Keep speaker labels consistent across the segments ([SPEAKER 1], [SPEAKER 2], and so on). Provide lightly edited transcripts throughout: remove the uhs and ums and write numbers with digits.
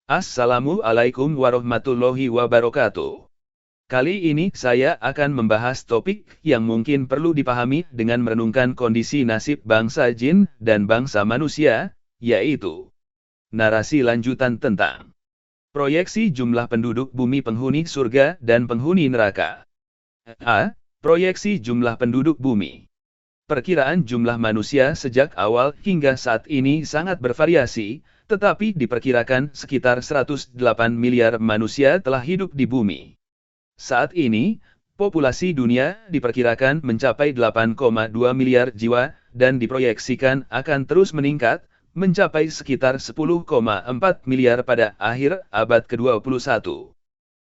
[SPEAKER 1] Assalamualaikum warahmatullahi wabarakatuh. Kali ini saya akan membahas topik yang mungkin perlu dipahami dengan merenungkan kondisi nasib bangsa jin dan bangsa manusia, yaitu narasi lanjutan tentang proyeksi jumlah penduduk bumi penghuni surga dan penghuni neraka. A. Proyeksi jumlah penduduk bumi. Perkiraan jumlah manusia sejak awal hingga saat ini sangat bervariasi, tetapi diperkirakan sekitar 108 miliar manusia telah hidup di bumi. Saat ini, populasi dunia diperkirakan mencapai 8,2 miliar jiwa, dan diproyeksikan akan terus meningkat, mencapai sekitar 10,4 miliar pada akhir abad ke-21.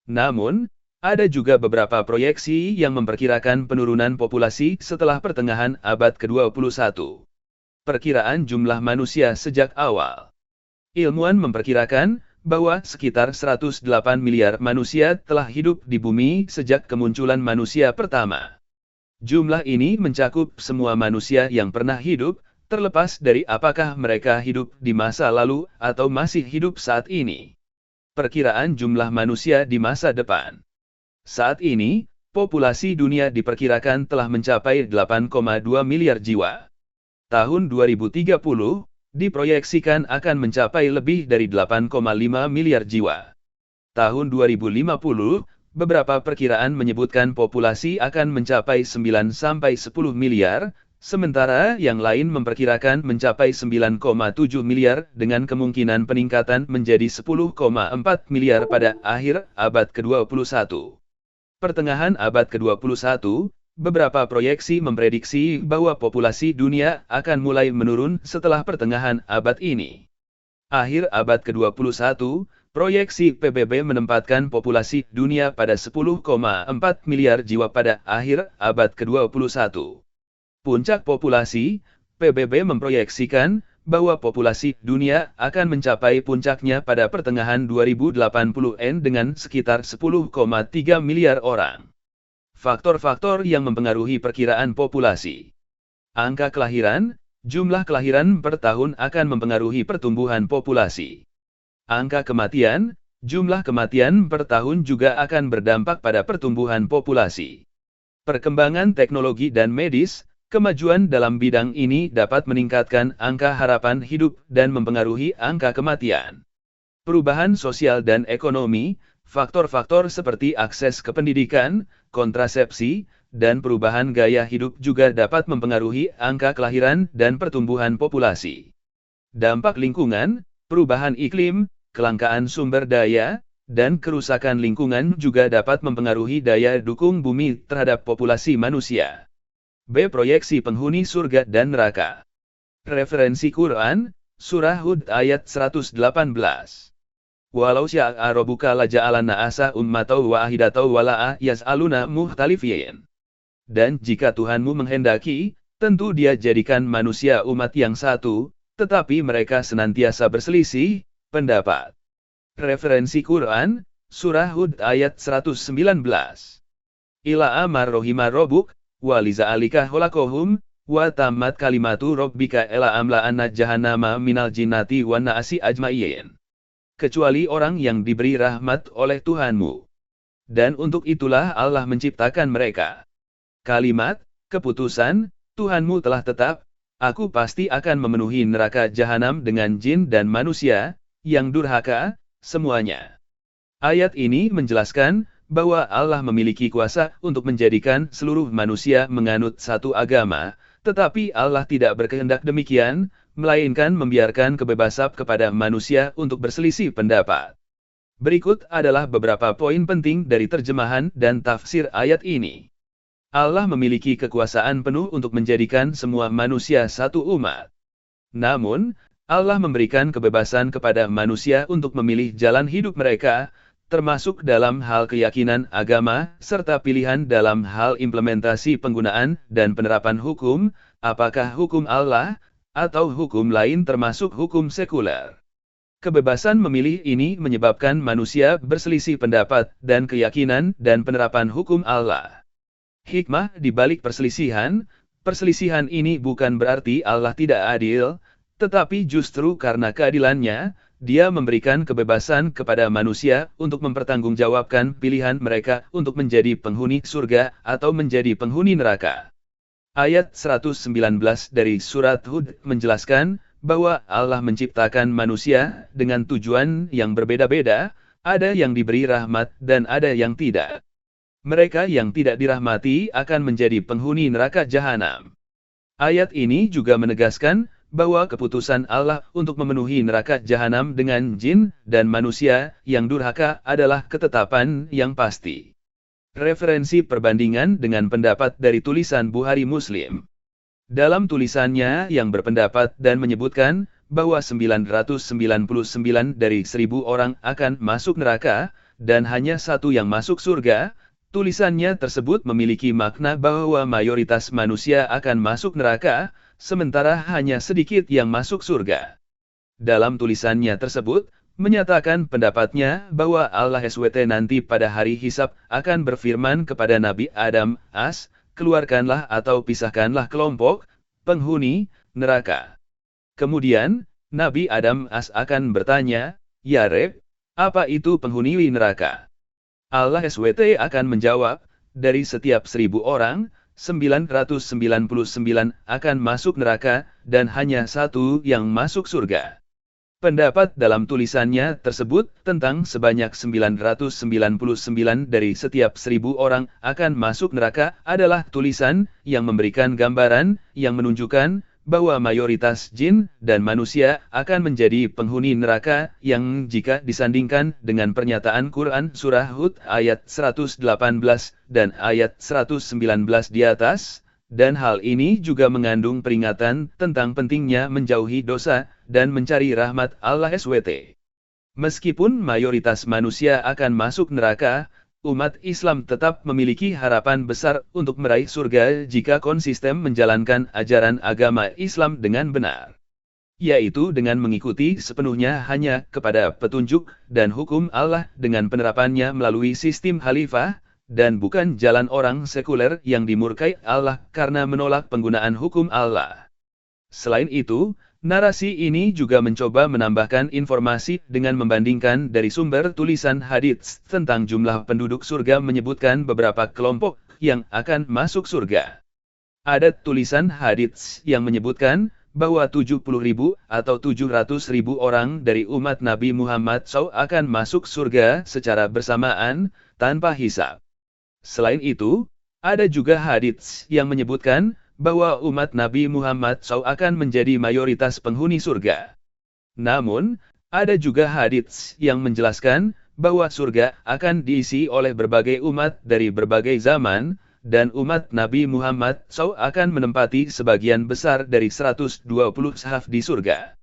[SPEAKER 1] Namun, ada juga beberapa proyeksi yang memperkirakan penurunan populasi setelah pertengahan abad ke-21. Perkiraan jumlah manusia sejak awal. Ilmuwan memperkirakan bahwa sekitar 108 miliar manusia telah hidup di bumi sejak kemunculan manusia pertama. Jumlah ini mencakup semua manusia yang pernah hidup, terlepas dari apakah mereka hidup di masa lalu atau masih hidup saat ini. Perkiraan jumlah manusia di masa depan. Saat ini, populasi dunia diperkirakan telah mencapai 8,2 miliar jiwa. Tahun 2030, diproyeksikan akan mencapai lebih dari 8,5 miliar jiwa. Tahun 2050, beberapa perkiraan menyebutkan populasi akan mencapai 9-10 miliar, sementara yang lain memperkirakan mencapai 9,7 miliar dengan kemungkinan peningkatan menjadi 10,4 miliar pada akhir abad ke-21. Pertengahan abad ke-21, beberapa proyeksi memprediksi bahwa populasi dunia akan mulai menurun setelah pertengahan abad ini. Akhir abad ke-21, proyeksi PBB menempatkan populasi dunia pada 10,4 miliar jiwa pada akhir abad ke-21. Puncak populasi, PBB memproyeksikan bahwa populasi dunia akan mencapai puncaknya pada pertengahan 2080-an dengan sekitar 10,3 miliar orang. Faktor-faktor yang mempengaruhi perkiraan populasi. Angka kelahiran, jumlah kelahiran per tahun akan mempengaruhi pertumbuhan populasi. Angka kematian, jumlah kematian per tahun juga akan berdampak pada pertumbuhan populasi. Perkembangan teknologi dan medis, kemajuan dalam bidang ini dapat meningkatkan angka harapan hidup dan mempengaruhi angka kematian. Perubahan sosial dan ekonomi, faktor-faktor seperti akses ke pendidikan, kontrasepsi, dan perubahan gaya hidup juga dapat mempengaruhi angka kelahiran dan pertumbuhan populasi. Dampak lingkungan, perubahan iklim, kelangkaan sumber daya, dan kerusakan lingkungan juga dapat mempengaruhi daya dukung bumi terhadap populasi manusia. B. Proyeksi penghuni surga dan neraka. Referensi Quran, Surah Hud ayat 118. Walau sya'a rabbuka laja'alanna asa ummatau wahidataw wala'a yas'aluna muhtalifin. Dan jika Tuhanmu menghendaki, tentu Dia jadikan manusia umat yang satu, tetapi mereka senantiasa berselisih pendapat. Referensi Quran, Surah Hud ayat 119. Ila amar rohima robuk, waliza alika holakohum, wa tamat kalimatu rabbika ela amla anna jahannama minal jinnati wa na'asi ajma'in. Kecuali orang yang diberi rahmat oleh Tuhanmu. Dan untuk itulah Allah menciptakan mereka. Kalimat, keputusan, Tuhanmu telah tetap, aku pasti akan memenuhi neraka jahanam dengan jin dan manusia, yang durhaka, semuanya. Ayat ini menjelaskan bahwa Allah memiliki kuasa untuk menjadikan seluruh manusia menganut satu agama, tetapi Allah tidak berkehendak demikian, melainkan membiarkan kebebasan kepada manusia untuk berselisih pendapat. Berikut adalah beberapa poin penting dari terjemahan dan tafsir ayat ini. Allah memiliki kekuasaan penuh untuk menjadikan semua manusia satu umat. Namun, Allah memberikan kebebasan kepada manusia untuk memilih jalan hidup mereka, termasuk dalam hal keyakinan agama, serta pilihan dalam hal implementasi penggunaan dan penerapan hukum, apakah hukum Allah, atau hukum lain termasuk hukum sekuler. Kebebasan memilih ini menyebabkan manusia berselisih pendapat dan keyakinan dan penerapan hukum Allah. Hikmah di balik perselisihan ini bukan berarti Allah tidak adil, tetapi justru karena keadilannya, Dia memberikan kebebasan kepada manusia untuk mempertanggungjawabkan pilihan mereka untuk menjadi penghuni surga atau menjadi penghuni neraka. Ayat 119 dari surat Hud menjelaskan bahwa Allah menciptakan manusia dengan tujuan yang berbeda-beda, ada yang diberi rahmat dan ada yang tidak. Mereka yang tidak dirahmati akan menjadi penghuni neraka jahanam. Ayat ini juga menegaskan bahwa keputusan Allah untuk memenuhi neraka jahanam dengan jin dan manusia yang durhaka adalah ketetapan yang pasti. Referensi perbandingan dengan pendapat dari tulisan Bukhari Muslim. Dalam tulisannya yang berpendapat dan menyebutkan bahwa 999 dari 1000 orang akan masuk neraka, dan hanya satu yang masuk surga, tulisannya tersebut memiliki makna bahwa mayoritas manusia akan masuk neraka, sementara hanya sedikit yang masuk surga. Dalam tulisannya tersebut, menyatakan pendapatnya bahwa Allah SWT nanti pada hari hisab akan berfirman kepada Nabi Adam, keluarkanlah atau pisahkanlah kelompok penghuni neraka. Kemudian, Nabi Adam akan bertanya, Ya Reb, apa itu penghuni neraka? Allah SWT akan menjawab, dari setiap 1000 orang, 999 akan masuk neraka, dan hanya satu yang masuk surga. Pendapat dalam tulisannya tersebut tentang sebanyak 999 dari setiap 1000 orang akan masuk neraka adalah tulisan yang memberikan gambaran yang menunjukkan bahwa mayoritas jin dan manusia akan menjadi penghuni neraka yang jika disandingkan dengan pernyataan Quran Surah Hud ayat 118 dan ayat 119 di atas, dan hal ini juga mengandung peringatan tentang pentingnya menjauhi dosa dan mencari rahmat Allah SWT. Meskipun mayoritas manusia akan masuk neraka, umat Islam tetap memiliki harapan besar untuk meraih surga jika konsisten menjalankan ajaran agama Islam dengan benar, yaitu dengan mengikuti sepenuhnya hanya kepada petunjuk dan hukum Allah dengan penerapannya melalui sistem khalifah, dan bukan jalan orang sekuler yang dimurkai Allah karena menolak penggunaan hukum Allah. Selain itu, narasi ini juga mencoba menambahkan informasi dengan membandingkan dari sumber tulisan hadits tentang jumlah penduduk surga menyebutkan beberapa kelompok yang akan masuk surga. Ada tulisan hadits yang menyebutkan bahwa 70.000 atau 700.000 orang dari umat Nabi Muhammad SAW akan masuk surga secara bersamaan, tanpa hisab. Selain itu, ada juga hadits yang menyebutkan bahwa umat Nabi Muhammad SAW akan menjadi mayoritas penghuni surga. Namun, ada juga hadits yang menjelaskan bahwa surga akan diisi oleh berbagai umat dari berbagai zaman, dan umat Nabi Muhammad SAW akan menempati sebagian besar dari 120 sahaf di surga.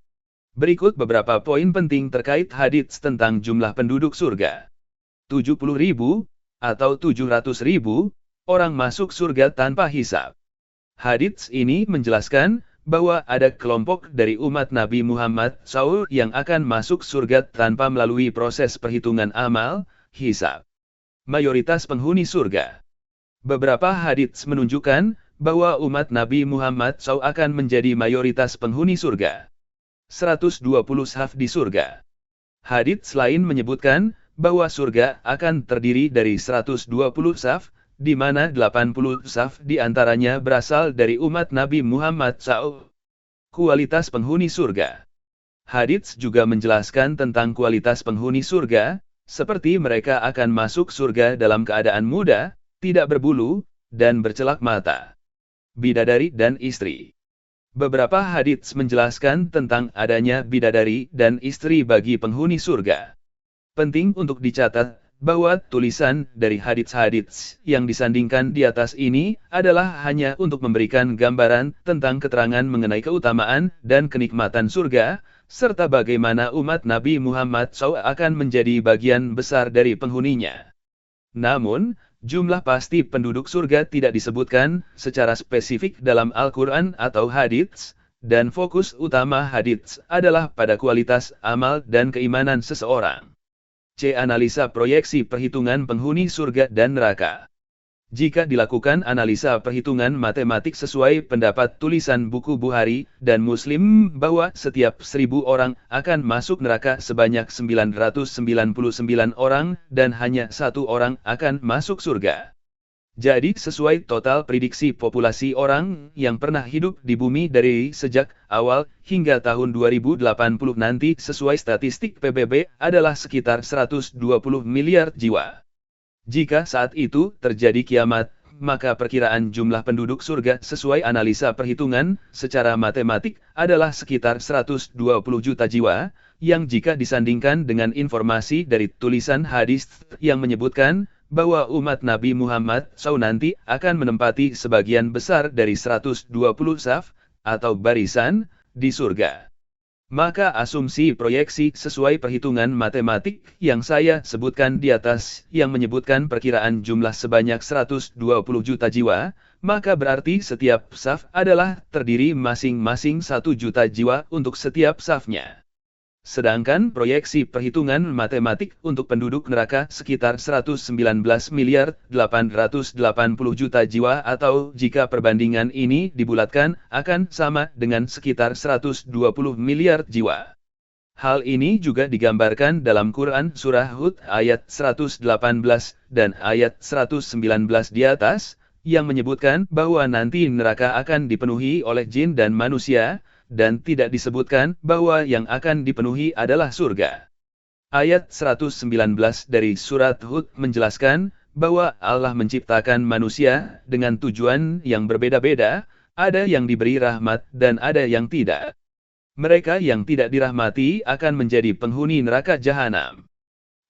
[SPEAKER 1] Berikut beberapa poin penting terkait hadits tentang jumlah penduduk surga. 70.000 atau 700.000 orang masuk surga tanpa hisab. Hadits ini menjelaskan bahwa ada kelompok dari umat Nabi Muhammad SAW yang akan masuk surga tanpa melalui proses perhitungan amal, hisab. Mayoritas penghuni surga. Beberapa hadits menunjukkan bahwa umat Nabi Muhammad SAW akan menjadi mayoritas penghuni surga. 120 sahaf di surga. Hadits lain menyebutkan bahwa surga akan terdiri dari 120 sahaf, di mana 80 saf di antaranya berasal dari umat Nabi Muhammad SAW. Kualitas penghuni surga. Hadits juga menjelaskan tentang kualitas penghuni surga, seperti mereka akan masuk surga dalam keadaan muda, tidak berbulu, dan bercelak mata. Bidadari dan istri. Beberapa hadits menjelaskan tentang adanya bidadari dan istri bagi penghuni surga. Penting untuk dicatat bahwa tulisan dari hadits-hadits yang disandingkan di atas ini adalah hanya untuk memberikan gambaran tentang keterangan mengenai keutamaan dan kenikmatan surga, serta bagaimana umat Nabi Muhammad SAW akan menjadi bagian besar dari penghuninya. Namun, jumlah pasti penduduk surga tidak disebutkan secara spesifik dalam Al-Quran atau hadits, dan fokus utama hadits adalah pada kualitas amal dan keimanan seseorang. C. Analisa proyeksi perhitungan penghuni surga dan neraka. Jika dilakukan analisa perhitungan matematik sesuai pendapat tulisan buku Bukhari dan Muslim bahwa setiap 1000 orang akan masuk neraka sebanyak 999 orang dan hanya 1 orang akan masuk surga. Jadi sesuai total prediksi populasi orang yang pernah hidup di bumi dari sejak awal hingga tahun 2080 nanti sesuai statistik PBB adalah sekitar 120 miliar jiwa. Jika saat itu terjadi kiamat, maka perkiraan jumlah penduduk surga sesuai analisa perhitungan secara matematik adalah sekitar 120 juta jiwa, yang jika disandingkan dengan informasi dari tulisan hadis yang menyebutkan bahwa umat Nabi Muhammad SAW nanti akan menempati sebagian besar dari 120 saf atau barisan di surga. Maka asumsi proyeksi sesuai perhitungan matematik yang saya sebutkan di atas yang menyebutkan perkiraan jumlah sebanyak 120 juta jiwa, maka berarti setiap saf adalah terdiri masing-masing 1 juta jiwa untuk setiap safnya. Sedangkan proyeksi perhitungan matematik untuk penduduk neraka sekitar 119 miliar 880 juta jiwa atau jika perbandingan ini dibulatkan akan sama dengan sekitar 120 miliar jiwa. Hal ini juga digambarkan dalam Quran Surah Hud ayat 118 dan ayat 119 di atas, yang menyebutkan bahwa nanti neraka akan dipenuhi oleh jin dan manusia, dan tidak disebutkan bahwa yang akan dipenuhi adalah surga. Ayat 119 dari surat Hud menjelaskan bahwa Allah menciptakan manusia dengan tujuan yang berbeda-beda, ada yang diberi rahmat dan ada yang tidak. Mereka yang tidak dirahmati akan menjadi penghuni neraka jahanam.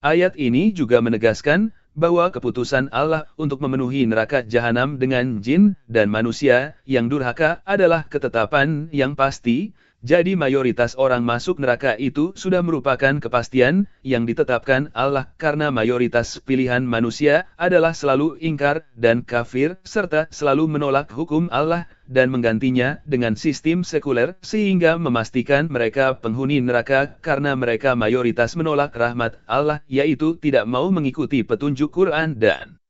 [SPEAKER 1] Ayat ini juga menegaskan bahwa keputusan Allah untuk memenuhi neraka jahanam dengan jin dan manusia yang durhaka adalah ketetapan yang pasti, jadi mayoritas orang masuk neraka itu sudah merupakan kepastian yang ditetapkan Allah karena mayoritas pilihan manusia adalah selalu ingkar dan kafir serta selalu menolak hukum Allah dan menggantinya dengan sistem sekuler sehingga memastikan mereka penghuni neraka karena mereka mayoritas menolak rahmat Allah yaitu tidak mau mengikuti petunjuk Quran dan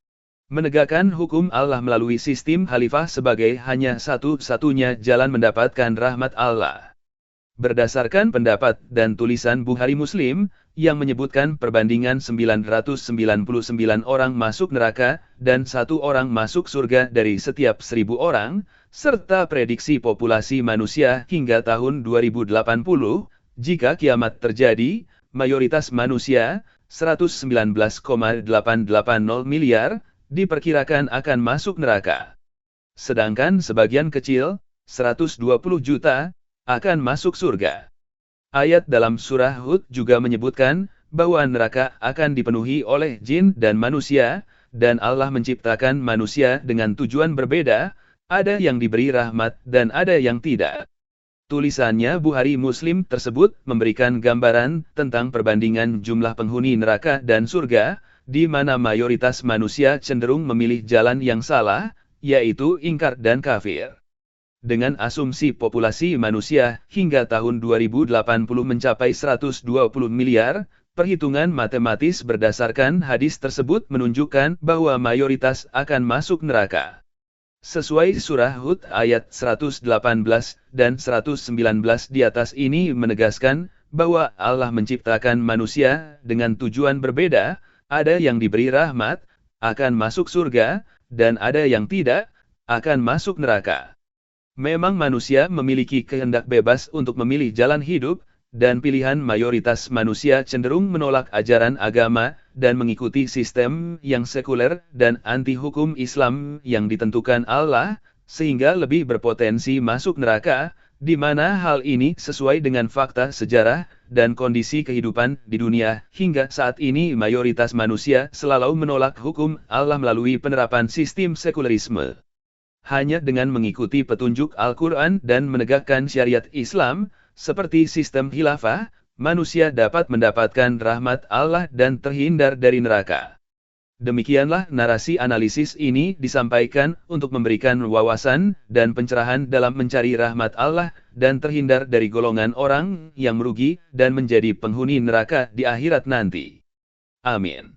[SPEAKER 1] menegakkan hukum Allah melalui sistem khalifah sebagai hanya satu-satunya jalan mendapatkan rahmat Allah. Berdasarkan pendapat dan tulisan Bukhari Muslim, yang menyebutkan perbandingan 999 orang masuk neraka, dan 1 orang masuk surga dari setiap 1000 orang, serta prediksi populasi manusia hingga tahun 2080, jika kiamat terjadi, mayoritas manusia, 119,880 miliar, diperkirakan akan masuk neraka. Sedangkan sebagian kecil, 120 juta, akan masuk surga. Ayat dalam surah Hud juga menyebutkan bahwa neraka akan dipenuhi oleh jin dan manusia, dan Allah menciptakan manusia dengan tujuan berbeda, ada yang diberi rahmat dan ada yang tidak. Tulisannya Bukhari Muslim tersebut memberikan gambaran tentang perbandingan jumlah penghuni neraka dan surga, di mana mayoritas manusia cenderung memilih jalan yang salah, yaitu ingkar dan kafir. Dengan asumsi populasi manusia hingga tahun 2080 mencapai 120 miliar, perhitungan matematis berdasarkan hadis tersebut menunjukkan bahwa mayoritas akan masuk neraka. Sesuai surah Hud ayat 118 dan 119 di atas ini menegaskan bahwa Allah menciptakan manusia dengan tujuan berbeda, ada yang diberi rahmat, akan masuk surga, dan ada yang tidak, akan masuk neraka. Memang manusia memiliki kehendak bebas untuk memilih jalan hidup, dan pilihan mayoritas manusia cenderung menolak ajaran agama, dan mengikuti sistem yang sekuler dan anti-hukum Islam yang ditentukan Allah, sehingga lebih berpotensi masuk neraka, di mana hal ini sesuai dengan fakta sejarah, dan kondisi kehidupan di dunia. Hingga saat ini mayoritas manusia selalu menolak hukum Allah melalui penerapan sistem sekulerisme. Hanya dengan mengikuti petunjuk Al-Quran dan menegakkan syariat Islam, seperti sistem khilafah, manusia dapat mendapatkan rahmat Allah dan terhindar dari neraka. Demikianlah narasi analisis ini disampaikan untuk memberikan wawasan dan pencerahan dalam mencari rahmat Allah dan terhindar dari golongan orang yang merugi dan menjadi penghuni neraka di akhirat nanti. Amin.